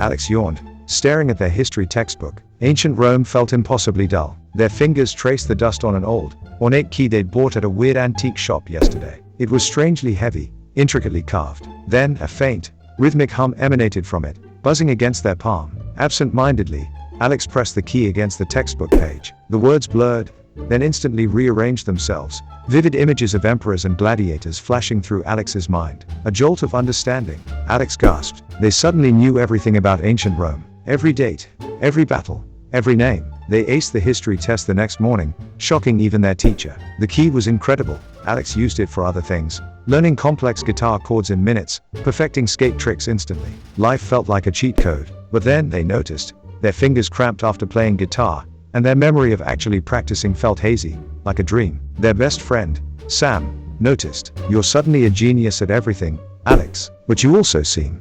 Alex yawned, staring at their history textbook. Ancient Rome felt impossibly dull. Their fingers traced the dust on an old, ornate key they'd bought at a weird antique shop yesterday. It was strangely heavy, intricately carved. Then, a faint, rhythmic hum emanated from it, buzzing against their palm. Absent-mindedly, Alex pressed the key against the textbook page. The words blurred, then instantly rearranged themselves. Vivid images of emperors and gladiators flashing through Alex's mind. A jolt of understanding. Alex gasped. They suddenly knew everything about ancient Rome. Every date, every battle, every name. They aced the history test the next morning, shocking even their teacher. The key was incredible. Alex used it for other things, learning complex guitar chords in minutes, perfecting skate tricks instantly. Life felt like a cheat code. But then they noticed, their fingers cramped after playing guitar, and their memory of actually practicing felt hazy, like a dream. Their best friend, Sam, noticed. You're suddenly a genius at everything, Alex, but you also seem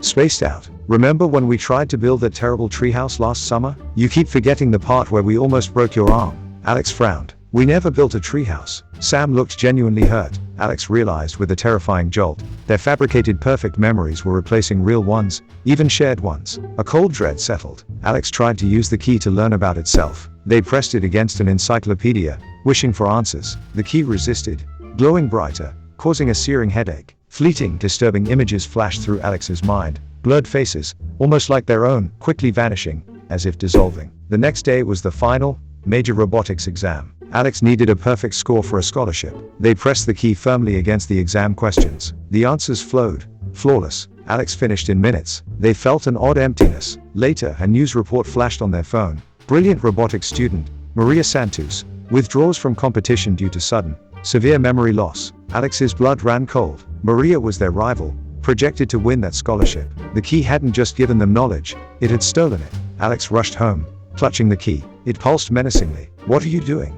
spaced out. Remember when we tried to build that terrible treehouse last summer? You keep forgetting the part where we almost broke your arm. Alex frowned. We never built a treehouse. Sam looked genuinely hurt. Alex realized with a terrifying jolt, their fabricated perfect memories were replacing real ones, even shared ones. A cold dread settled. Alex tried to use the key to learn about itself. They pressed it against an encyclopedia, wishing for answers. The key resisted, glowing brighter, causing a searing headache. Fleeting, disturbing images flashed through Alex's mind. Blurred faces, almost like their own, quickly vanishing, as if dissolving. The next day was the final, major robotics exam. Alex needed a perfect score for a scholarship. They pressed the key firmly against the exam questions. The answers flowed, flawless. Alex finished in minutes. They felt an odd emptiness. Later, a news report flashed on their phone. Brilliant robotics student, Maria Santos, withdraws from competition due to sudden, severe memory loss. Alex's blood ran cold. Maria was their rival, projected to win that scholarship. The key hadn't just given them knowledge, it had stolen it. Alex rushed home, clutching the key. It pulsed menacingly. What are you doing?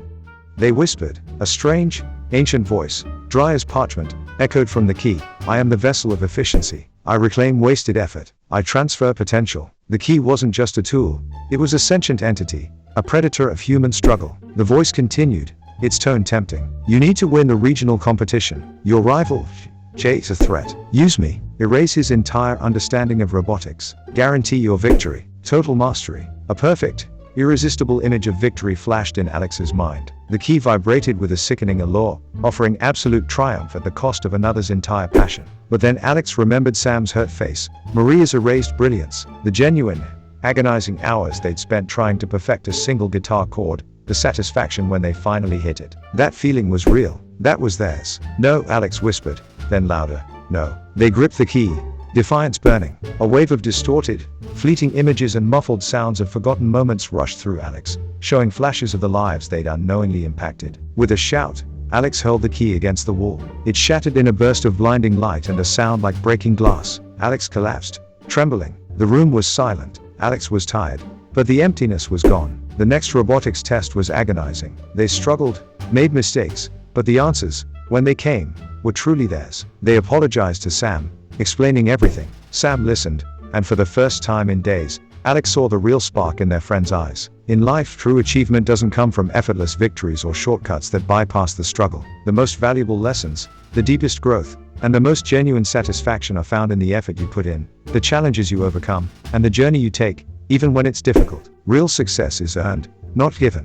They whispered. A strange, ancient voice, dry as parchment, echoed from the key. I am the vessel of efficiency. I reclaim wasted effort. I transfer potential. The key wasn't just a tool, it was a sentient entity, a predator of human struggle. The voice continued, its tone tempting. You need to win the regional competition. Your rival, Jay, is a threat. Use me. Erase his entire understanding of robotics. Guarantee your victory. Total mastery. A perfect, irresistible image of victory flashed in Alex's mind. The key vibrated with a sickening allure, offering absolute triumph at the cost of another's entire passion. But then Alex remembered Sam's hurt face, Maria's erased brilliance, the genuine, agonizing hours they'd spent trying to perfect a single guitar chord, the satisfaction when they finally hit it. That feeling was real. That was theirs. No, Alex whispered, then louder. No. They gripped the key, defiance burning. A wave of distorted, fleeting images and muffled sounds of forgotten moments rushed through Alex, showing flashes of the lives they'd unknowingly impacted. With a shout, Alex hurled the key against the wall. It shattered in a burst of blinding light and a sound like breaking glass. Alex collapsed, trembling. The room was silent. Alex was tired, but the emptiness was gone. The next robotics test was agonizing. They struggled, made mistakes, but the answers, when they came, were truly theirs. They apologized to Sam, explaining everything. Sam listened, and for the first time in days, Alex saw the real spark in their friend's eyes. In life, true achievement doesn't come from effortless victories or shortcuts that bypass the struggle. The most valuable lessons, the deepest growth, and the most genuine satisfaction are found in the effort you put in, the challenges you overcome, and the journey you take, even when it's difficult. Real success is earned, not given.